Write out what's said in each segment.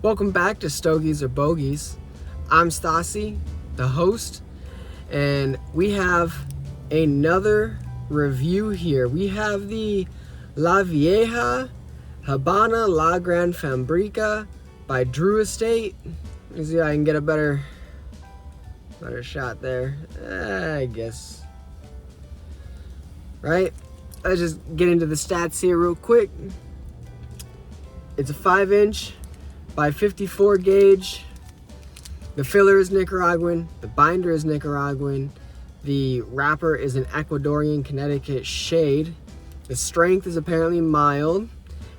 Welcome back to Stogies or Bogies. I'm Stassi, the host, and we have another review here. We have the La Vieja, Habana, Gran Fabrica by Drew Estate. Let me see if I can get a better shot there. I guess. Right? Let's just get into the stats here real quick. It's a 5-inch by 54 gauge. The filler is Nicaraguan. The binder is Nicaraguan. The wrapper is an Ecuadorian Connecticut shade. The strength is apparently mild.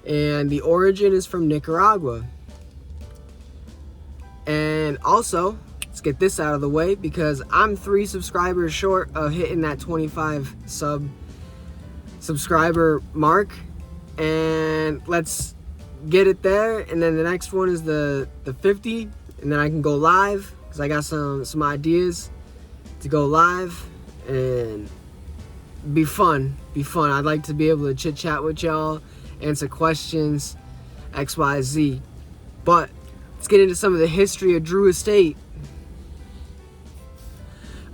And the origin is from Nicaragua. And also, let's get this out of the way because I'm 3 subscribers short of hitting that 25 subscriber mark. And let's get it there, and then the next one is the 50, and then I can go live because I got some ideas to go live and be fun. I'd like to be able to chit chat with y'all, answer questions, XYZ. But let's get into some of the history of Drew Estate.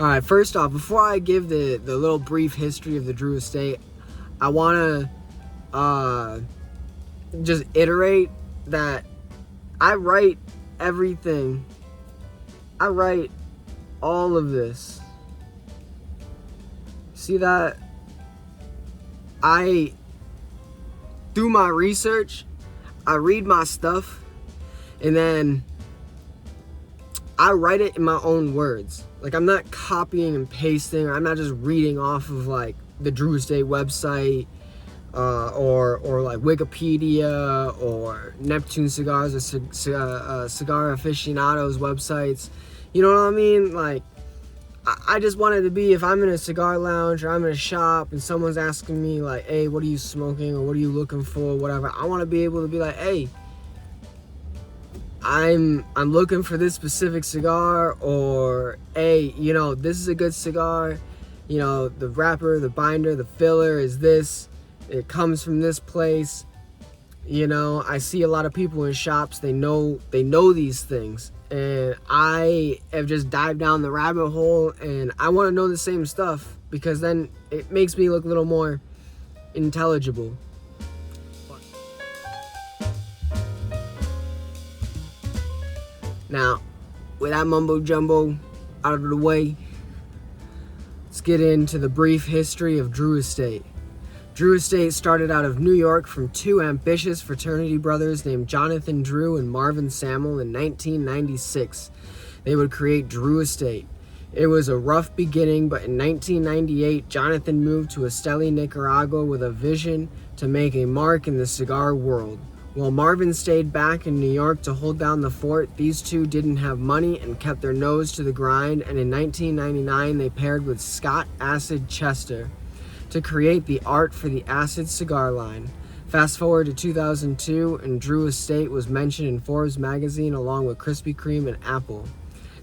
All right, first off, before I give the little brief history of the Drew Estate, I want to just iterate that I write everything. I write all of this. See that? I do my research, I read my stuff, and then I write it in my own words. Like, I'm not copying and pasting. I'm not just reading off of like the Drew Estate website, or like Wikipedia or Neptune Cigars or Cigar Aficionados websites. You know what I mean? Like, I just wanted to be, if I'm in a cigar lounge or I'm in a shop and someone's asking me like, hey, what are you smoking or what are you looking for, whatever, I want to be able to be like, hey, I'm looking for this specific cigar, or hey, you know, this is a good cigar, you know, the wrapper, the binder, the filler is this. It comes from this place. You know, I see a lot of people in shops, they know these things. And I have just dived down the rabbit hole, and I want to know the same stuff because then it makes me look a little more intelligible. Now, with that mumbo jumbo out of the way, let's get into the brief history of Drew Estate. Drew Estate started out of New York from 2 ambitious fraternity brothers named Jonathan Drew and Marvin Samuel in 1996. They would create Drew Estate. It was a rough beginning, but in 1998, Jonathan moved to Esteli, Nicaragua with a vision to make a mark in the cigar world. While Marvin stayed back in New York to hold down the fort, these two didn't have money and kept their nose to the grind, and in 1999, they paired with Scott Acid Chester to create the art for the Acid cigar line. Fast forward to 2002, and Drew Estate was mentioned in Forbes magazine along with Krispy Kreme and Apple.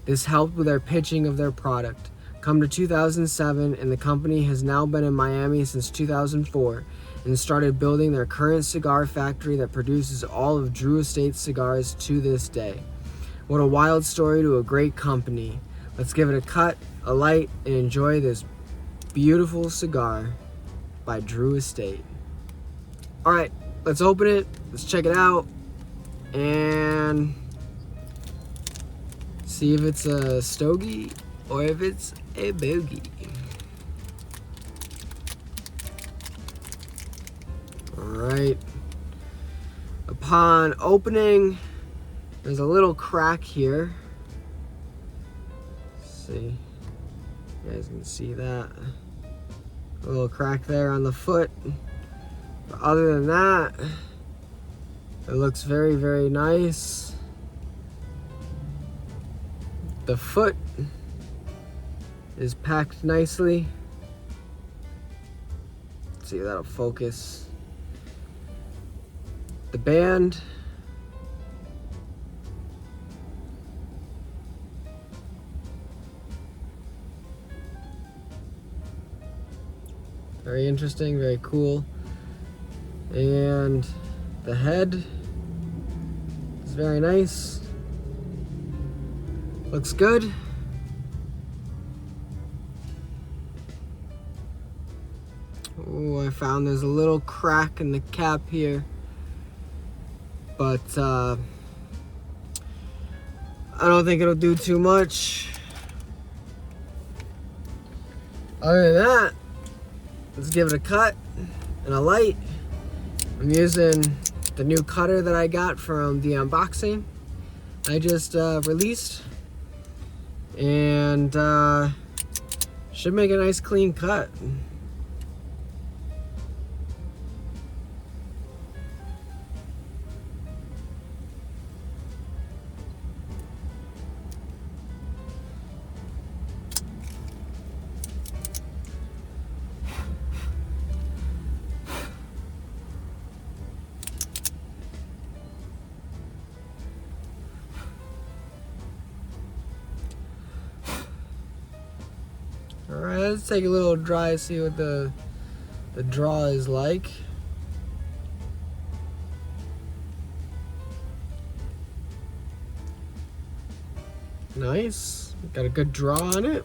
This helped with their pitching of their product. Come to 2007, and the company has now been in Miami since 2004 and started building their current cigar factory that produces all of Drew Estate's cigars to this day. What a wild story to a great company. Let's give it a cut, a light, and enjoy this beautiful cigar by Drew Estate. All right, let's open it. Let's check it out and see if it's a stogie or if it's a bogey. All right. Upon opening, there's a little crack here. Let's see. You guys can see that. A little crack there on the foot. But other than that, it looks very, very nice. The foot is packed nicely. Let's see if that'll focus. The band. Very interesting, very cool. And the head is very nice. Looks good. Oh, I found there's a little crack in the cap here, but I don't think it'll do too much. Other than that, let's give it a cut and a light. I'm using the new cutter that I got from the unboxing I just released, and should make a nice clean cut. Alright, let's take a little dry, see what the draw is like. Nice, got a good draw on it.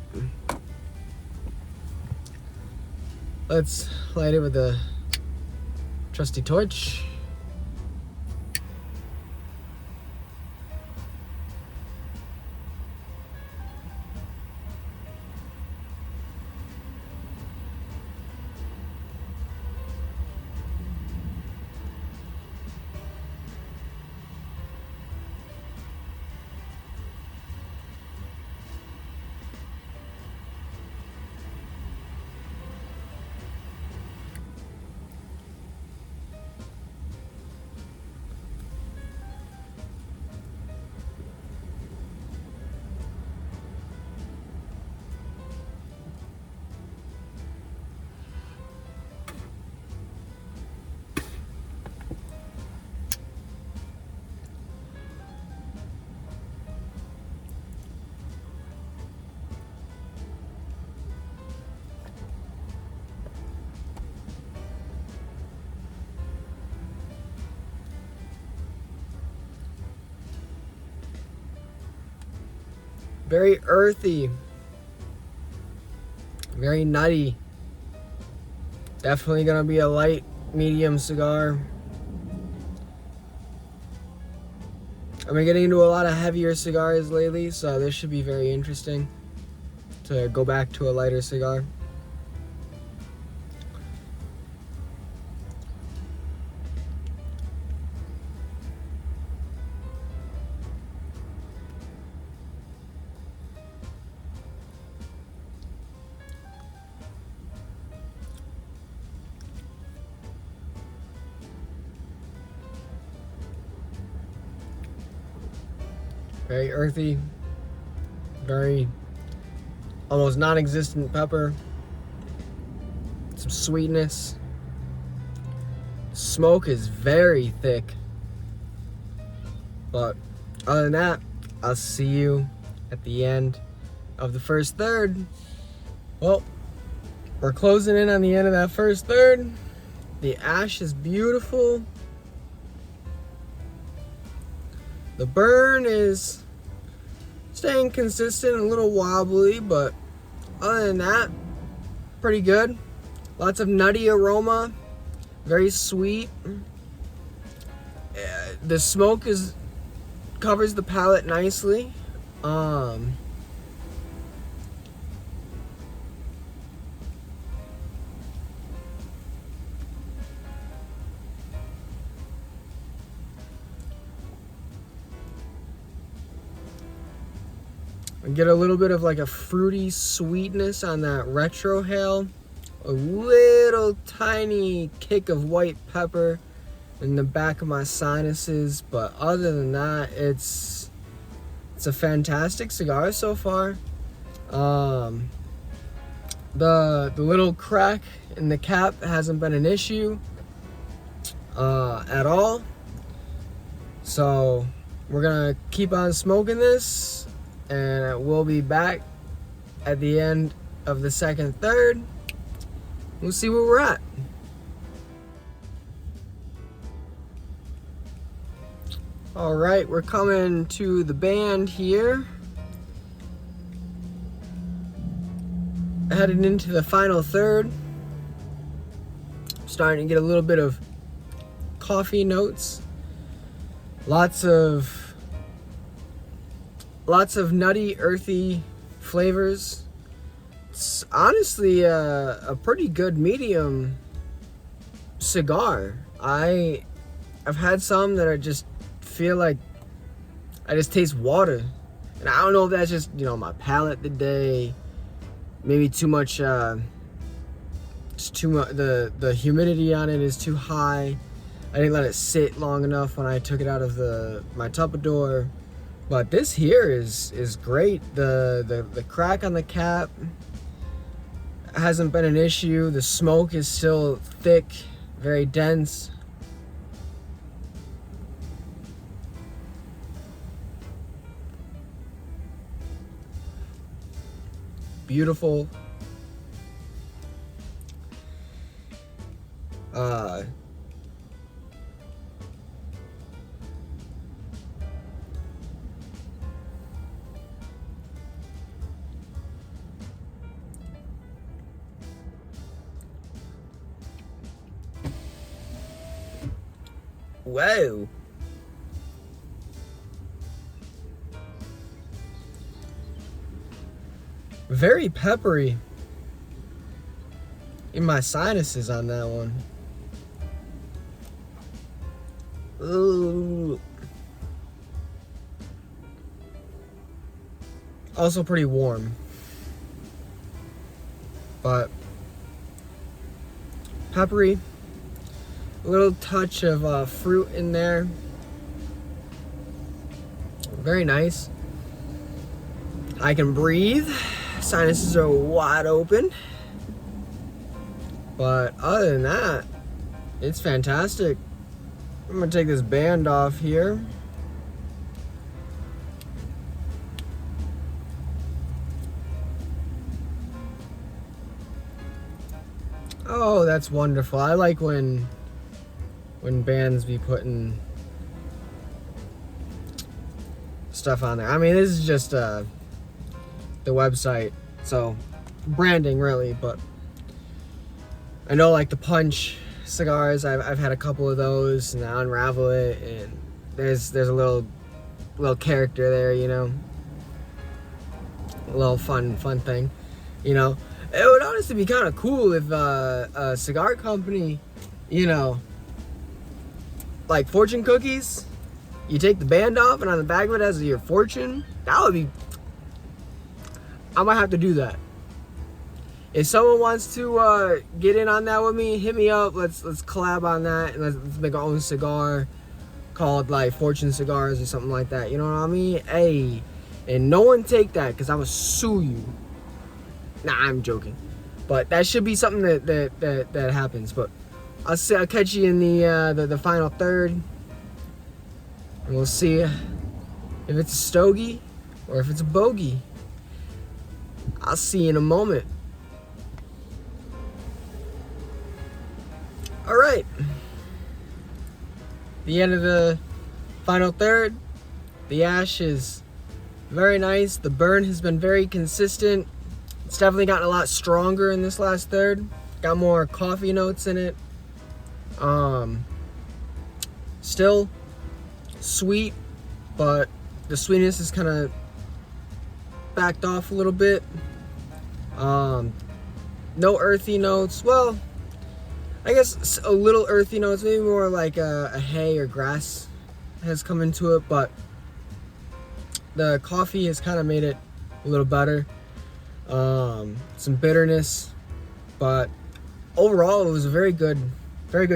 Let's light it with the trusty torch. Very earthy, very nutty. Definitely gonna be a light medium cigar. I've been getting into a lot of heavier cigars lately, so this should be very interesting to go back to a lighter cigar. Very earthy, very almost non-existent pepper, some sweetness. Smoke is very thick, but other than that, I'll see you at the end of the first third. Well, we're closing in on the end of that first third. The ash is beautiful. The burn is staying consistent, a little wobbly, but other than that, pretty good. Lots of nutty aroma, very sweet. The smoke covers the palate nicely. I get a little bit of like a fruity sweetness on that retrohale. A little tiny kick of white pepper in the back of my sinuses, but other than that, it's a fantastic cigar so far. The little crack in the cap hasn't been an issue at all. So we're gonna keep on smoking this, and we'll be back at the end of the second third. We'll see where we're at. All right, we're coming to the band here. Headed into the final third. Starting to get a little bit of coffee notes. Lots of nutty, earthy flavors. It's honestly a pretty good medium cigar. I've had some that I just feel like I just taste water, and I don't know if that's just, you know, my palate today. Maybe too much. Just too much. The humidity on it is too high. I didn't let it sit long enough when I took it out of my tupperware. But this here is great. The crack on the cap hasn't been an issue. The smoke is still thick, very dense. Beautiful. Whoa. Very peppery in my sinuses on that one. Ooh. Also pretty warm, but peppery. A little touch of fruit in there. Very nice. I can breathe. Sinuses are wide open. But other than that, it's fantastic. I'm gonna take this band off here. Oh, that's wonderful. I like when bands be putting stuff on there. I mean, this is just the website, so branding really, but I know like the Punch cigars, I've had a couple of those, and I Unravel it, and there's a little character there, you know, a little fun thing, you know. It would honestly be kind of cool if a cigar company, you know, like fortune cookies, you take the band off and on the back of it has your fortune. That would be, I might have to do that. If someone wants to get in on that with me, hit me up. Let's collab on that, and let's make our own cigar called like Fortune Cigars or something like that. You know what I mean? Hey, and no one take that, because I will sue you. Nah, I'm joking, but that should be something that happens. But I'll catch you in the final third, and we'll see if it's a stogie or if it's a bogey. I'll see you in a moment. All right, the end of the final third. The ash is very nice. The burn has been very consistent. It's definitely gotten a lot stronger in this last third. Got more coffee notes in it. Still sweet, but the sweetness is kind of backed off a little bit. No earthy notes. Well, I guess a little earthy notes, maybe more like a hay or grass has come into it, but the coffee has kind of made it a little better. Some bitterness, but overall it was a very good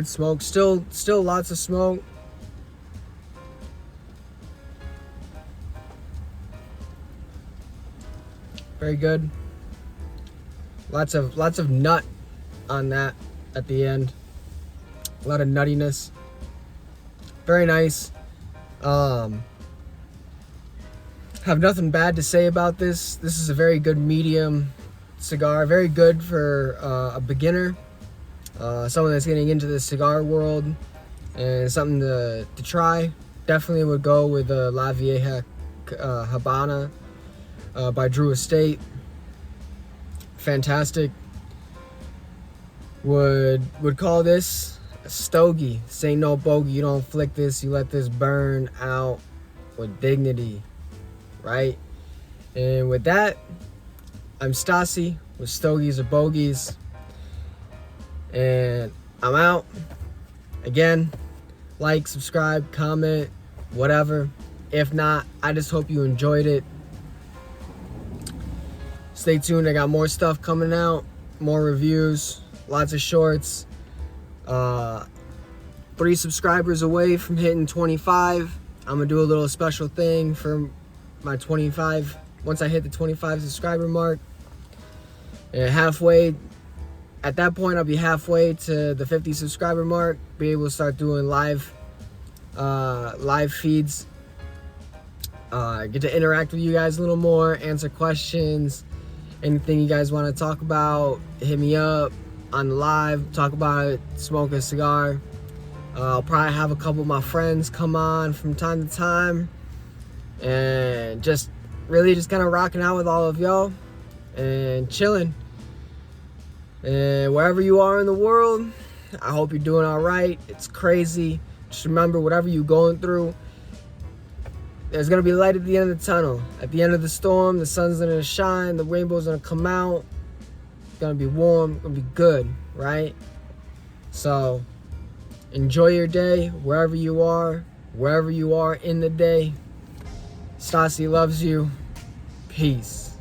smoke. Still lots of smoke. Very good. Lots of nut on that at the end. A lot of nuttiness. Very nice. Have nothing bad to say about this. This is a very good medium cigar. Very good for a beginner, someone that's getting into the cigar world, and something to try. definitely would go with La Vieja Habana by Drew Estate. Fantastic. Would call this a stogie. This ain't no bogey. You don't flick this. You let this burn out with dignity, right? And with that, I'm Stassi with Stogies or Bogies, and I'm out. Again, like, subscribe, comment, whatever. If not, I just hope you enjoyed it. Stay tuned. I got more stuff coming out, more reviews, lots of shorts. 3 subscribers away from hitting 25. I'm gonna do a little special thing for my 25 once I hit the 25 subscriber mark. And halfway, at that point, I'll be halfway to the 50 subscriber mark. Be able to start doing live feeds. Get to interact with you guys a little more, answer questions, anything you guys want to talk about, hit me up on the live, talk about it, smoke a cigar. I'll probably have a couple of my friends come on from time to time, and just kind of rocking out with all of y'all and chilling. And wherever you are in the world, I hope you're doing all right. It's crazy. Just remember, whatever you're going through, there's gonna be light at the end of the tunnel. At the end of the storm, the sun's gonna shine, the rainbow's gonna come out. It's gonna be warm, it's gonna be good, right? So enjoy your day wherever you are in the day. Stassi loves you. Peace.